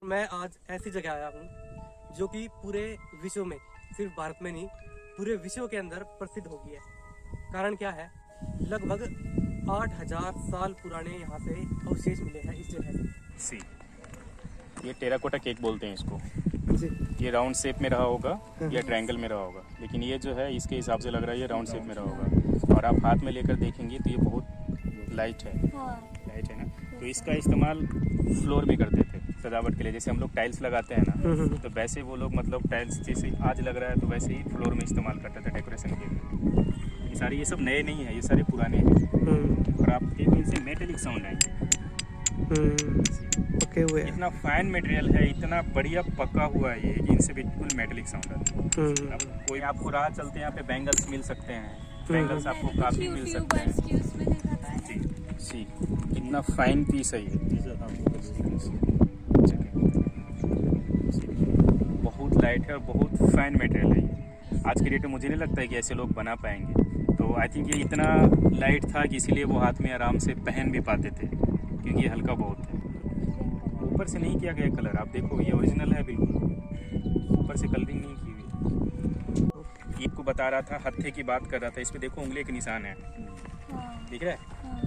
मैं आज ऐसी जगह आया हूँ जो कि पूरे विश्व में, सिर्फ भारत में नहीं, पूरे विश्व के अंदर प्रसिद्ध हो गई है। कारण क्या है? लगभग 8000 साल पुराने यहाँ से अवशेष मिले हैं इस जगह से। ये टेराकोटा केक बोलते हैं इसको जी। ये राउंड शेप में रहा होगा या ट्रायंगल में रहा होगा, लेकिन ये जो है इसके हिसाब से लग रहा है ये राउंड शेप में रहा होगा। और आप हाथ में लेकर देखेंगे तो ये बहुत लाइट है। लाइट है ना, तो इसका इस्तेमाल फ्लोर में करते थे सजावट के लिए। जैसे हम लोग टाइल्स लगाते हैं ना, तो वैसे वो लोग मतलब टाइल्स जैसे आज लग रहा है तो वैसे ही फ्लोर में इस्तेमाल करते थे डेकोरेशन के लिए। ये सब नए नहीं है, ये सारे पुराने हैं। और आप देखो इनसे मेटेलिक साउंड आएंगे। पके हुए इतना फाइन मटेरियल है, इतना बढ़िया पका हुआ है ये कि इनसे बिल्कुल मेटेलिक साउंड आता है। अब कोई आपको राह चलते हैं यहाँ पे बैंगल्स मिल सकते हैं, बैंगल्स आपको काफ़ी मिल सकते हैं। जी, कितना फाइन पीस है ये, बहुत लाइट है और बहुत फाइन मटेरियल है ये। आज के डेट में मुझे नहीं लगता है कि ऐसे लोग बना पाएंगे। तो आई थिंक ये इतना लाइट था कि इसीलिए वो हाथ में आराम से पहन भी पाते थे, क्योंकि ये हल्का बहुत है। ऊपर से नहीं किया गया कलर, आप देखो ये ओरिजिनल है बिल्कुल, ऊपर से कलरिंग नहीं की हुई। आपको बता रहा था, हत्थे की बात कर रहा था, इस पे देखो उंगली के निशान है, दिख रहा है?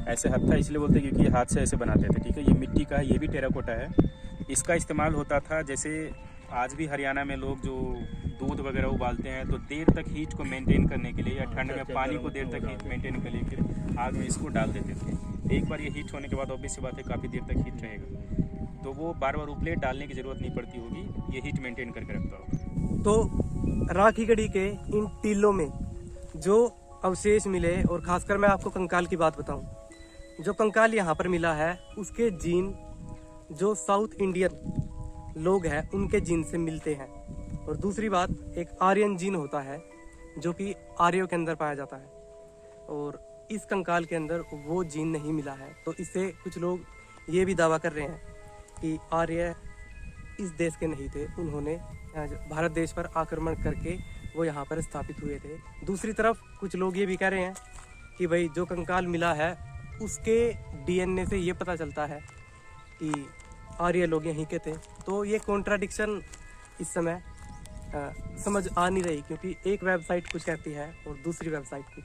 ऐसे हत्था इसलिए बोलते हैं क्योंकि हाथ से ऐसे बनाते थे। ठीक है, ये मिट्टी का है, ये भी टेराकोटा है। इसका इस्तेमाल होता था, जैसे आज भी हरियाणा में लोग जो दूध वगैरह उबालते हैं तो देर तक हीट को मेंटेन करने के लिए, या ठंड में पानी को देर तक हीट मेंटेन करने के लिए आग में इसको डाल देते थे। एक बार ये हीट होने के बाद ऑब्वियस सी बात है काफ़ी देर तक हीट रहेगा, तो वो बार बार उपलेट डालने की ज़रूरत नहीं पड़ती होगी, ये हीट मेंटेन करके रखता होगा। तो राखीगढ़ी के इन टीलों में जो अवशेष मिले, और खासकर मैं आपको कंकाल की बात बताऊं, जो कंकाल यहाँ पर मिला है उसके जीन जो साउथ इंडियन लोग हैं उनके जीन से मिलते हैं। और दूसरी बात, एक आर्यन जीन होता है जो कि आर्यों के अंदर पाया जाता है, और इस कंकाल के अंदर वो जीन नहीं मिला है। तो इससे कुछ लोग ये भी दावा कर रहे हैं कि आर्य इस देश के नहीं थे, उन्होंने भारत देश पर आक्रमण करके वो यहाँ पर स्थापित हुए थे। दूसरी तरफ कुछ लोग ये भी कह रहे हैं कि भाई जो कंकाल मिला है उसके डीएनए से ये पता चलता है कि आर्य लोग यहीं के थे। तो ये कॉन्ट्राडिक्शन इस समय समझ आ नहीं रही, क्योंकि एक वेबसाइट कुछ कहती है और दूसरी वेबसाइट कुछ।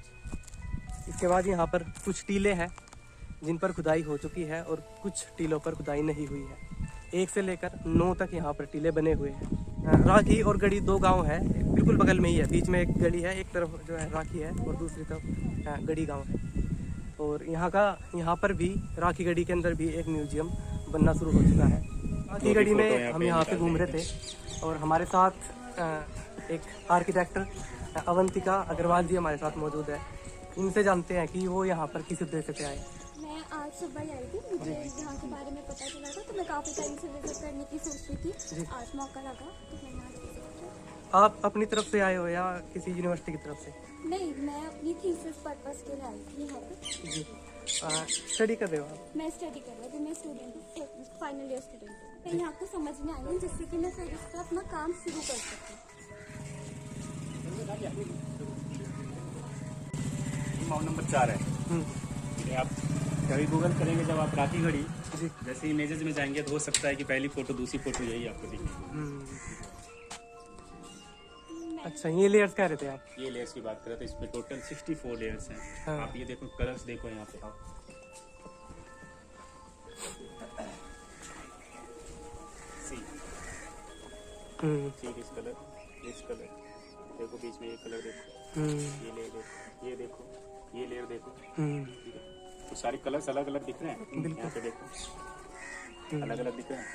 इसके बाद यहाँ पर कुछ टीले हैं जिन पर खुदाई हो चुकी है और कुछ टीलों पर खुदाई नहीं हुई है। 1 से लेकर 9 तक यहाँ पर टीले बने हुए हैं। राखी और गढ़ी 2 गांव है, बिल्कुल बगल में ही है। बीच में एक गढ़ी है, एक तरफ जो है राखी है और दूसरी तरफ गढ़ी गांव है। और यहाँ पर भी राखीगढ़ी के अंदर भी एक म्यूजियम बनना शुरू हो चुका है। राखीगढ़ी में हम यहाँ पे घूम रहे थे और हमारे साथ एक आर्किटेक्टर अवंतिका अग्रवाल जी हमारे साथ मौजूद है। इनसे जानते हैं कि वो यहाँ पर किस उद्देश्य से आए। मैं आज सुबह ही आई थी, मुझे यहाँ के बारे में पता चला था, तो मैं काफ़ी टाइम से विजिट करने की सोच रही थी। आज मौका लगा तो मैंने आज विजिट किया। आप अपनी तरफ से आए हो या किसी यूनिवर्सिटी की तरफ से? नहीं, मैं अपनी थीसिस पर्पस के लिए आई थी यहाँ पे। जी। स्टडी कर रहे हो आप? मैं स्टडी कर रही थी, मैं स्टूडेंट हूँ, फाइनल ईयर स्टूडेंट हूँ। मैं यहाँ को समझ में आई हूँ जिससे कि मैं फिर इसका अपना काम शुरू कर सकूँ। माउंट नंबर 4 है। आप कभी गूगल करेंगे जब आप राखीगढ़ी, जैसे इमेजेस में जाएंगे तो हो सकता है कि पहली फोटो दूसरी फोटो यही आपको दिखेगी। अच्छा, ये लेयर्स कह रहे थे आप? ये लेयर्स की बात कर रहे थे, इसमें टोटल 64 लेयर्स हैं। हाँ। आप ये देखो, कलर्स देखो यहाँ पे। इस कलर देखो, बीच में ये कलर देखो, ये लेयर देखो, ये देखो, ये लेयर देखो, ठीक है? तो सारे कलर्स अलग अलग दिख रहे हैं। यहाँ पे देखो, अलग अलग दिख रहे हैं।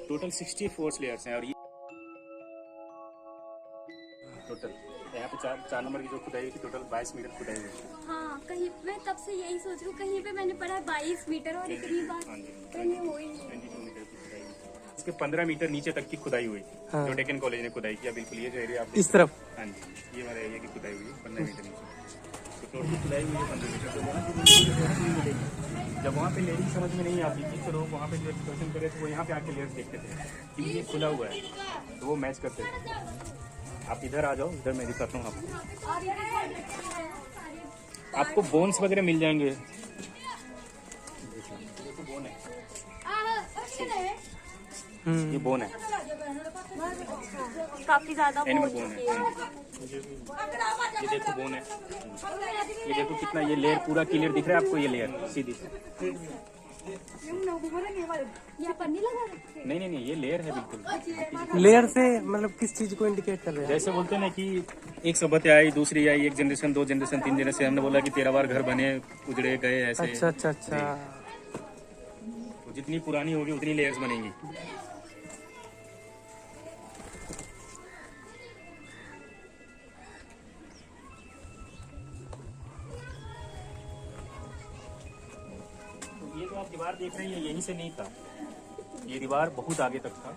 टोटल 64 लेयर्स हैं। और ये टोटल यहाँ पे 4 नंबर की जो खुदाई हुई थी, टोटल 22 मीटर खुदाई हुई थी। हाँ, कहीं मैं तब से यही सोच रही हूँ, कहीं पे मैंने पढ़ा 22 मीटर और इतनी बात कहीं हो ही नहीं। 22 मीटर की खुदाई हुई थी। इसके 15 मीटर नीचे तक की खुदाई हुई थी। हाँ। जो डेक्कन कॉलेज ने खुदाई किया, बिल्कुल ये जो एरिया आप इस तरफ। हाँ जी, ये हमारे एरिया की खुदाई हुई है 15 मीटर नीचे। तो टोटल खुदाई हुई है 15 मीटर। तो वहाँ की मिलेगी, जब वहाँ पे लेयरिंग समझ में नहीं आती थी तो लोग वहाँ पे जो एक्सप्रेशन करे थे वो यहाँ पे आके लेयर्स देखते थे कि ये खुला हुआ है, तो वो मैच करते थे। आप इधर आ जाओ, इधर मैं दिखाता हूँ आपको बोन्स वगैरह मिल जाएंगे। देखो बोन है, ये बोन है, काफी ज्यादा एनिमल बोल बोन चुकी है। है। ये देखो बोन है, ये देखो कितना ये लेयर पूरा क्लियर दिख रहा है आपको, ये लेयर सीधी। ये पन्नी लगा रखी है। नहीं नहीं नहीं, ये लेयर है बिल्कुल। लेयर से मतलब किस चीज को इंडिकेट कर रहे हैं? जैसे बोलते हैं ना कि एक सभ्यता आई, दूसरी आई, एक जनरेशन, दो जनरेशन, तीन जनरेशन, हमने बोला कि 13 बार घर बने, उजड़े गए, ऐसे। अच्छा अच्छा अच्छा। तो जितनी पुरानी होगी उतनी लेयर्स बनेंगी। ये जो आप दीवार देख रहे हैं यहीं से नहीं था, ये दीवार बहुत आगे तक था।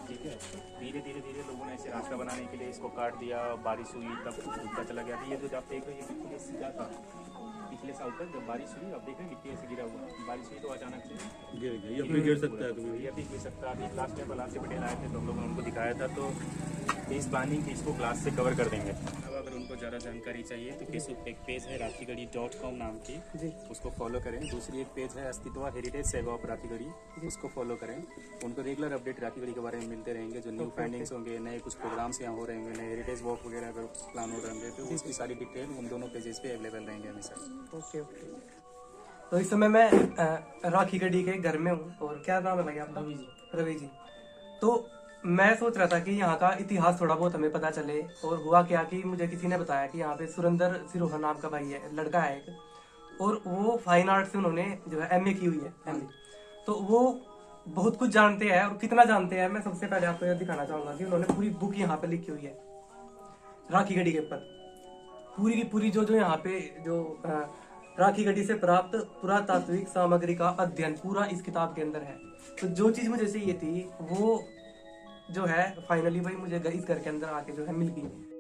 ठीक है, धीरे धीरे धीरे लोगों ने ऐसे रास्ता बनाने के लिए इसको काट दिया, बारिश हुई तब टूटता चला गया। ये जो आप देख रहे हैं ये बिल्कुल सीधा था पिछले साल तक, जब बारिश हुई अब देख रहे हैं मिट्टी ऐसे गिरा हुआ, बारिश हुई तो अचानक से गिर गई, अब भी गिर सकता है कभी। ये अभी गिर सकता है। अभी लास्ट टाइम प्रहलाद सिंह पटेल आए थे तो हम लोगों ने उनको दिखाया था, तो इस प्लानिंग की इसको ग्लास से कवर कर देंगे। अब अगर उनको ज़्यादा जानकारी चाहिए तो फेसबुक पे एक पेज है राखीगढ़ी.com नाम की, जी। उसको फॉलो करें। दूसरी एक पेज है अस्तित्व हेरिटेज सेवा ऑफ राखीगढ़ी, उसको फॉलो करें। उनको रेगुलर अपडेट राखीगढ़ी के बारे में मिलते रहेंगे, जो न्यू फाइंडिंग्स होंगे, नए कुछ प्रोग्राम्स यहाँ हो रहे होंगे, नए हेरिटेज वॉक वगैरह अगर प्लान हो रहे होंगे तो उसकी सारी डिटेल उन दोनों पेजेस पे अवेलेबल रहेंगे हमेशा। Okay okay. तो इस समय मैं राखीगढ़ी के घर में हूँ, और क्या नाम है आपका? रवि जी। तो मैं सोच रहा था कि यहाँ का इतिहास थोड़ा बहुत हमें पता चले। और हुआ क्या कि मुझे किसी ने बताया कि यहाँ पे सुरेंद्र सिरोहा नाम का भाई है, लड़का है एक, और वो फाइन आर्ट से उन्होंने जो है MA की हुई है, MA। तो वो बहुत कुछ जानते हैं, और कितना जानते हैं मैं सबसे पहले आपको यह दिखाना चाहूंगा कि उन्होंने पूरी बुक यहाँ पे लिखी हुई है राखीगढ़ी के ऊपर। पूरी की पूरी जो जो यहाँ पे जो राखीगढ़ी से प्राप्त पुरातात्विक सामग्री का अध्ययन पूरा इस किताब के अंदर है। तो जो चीज मुझे चाहिए थी वो जो है फाइनली भाई मुझे इस घर के अंदर आके जो है मिल गई।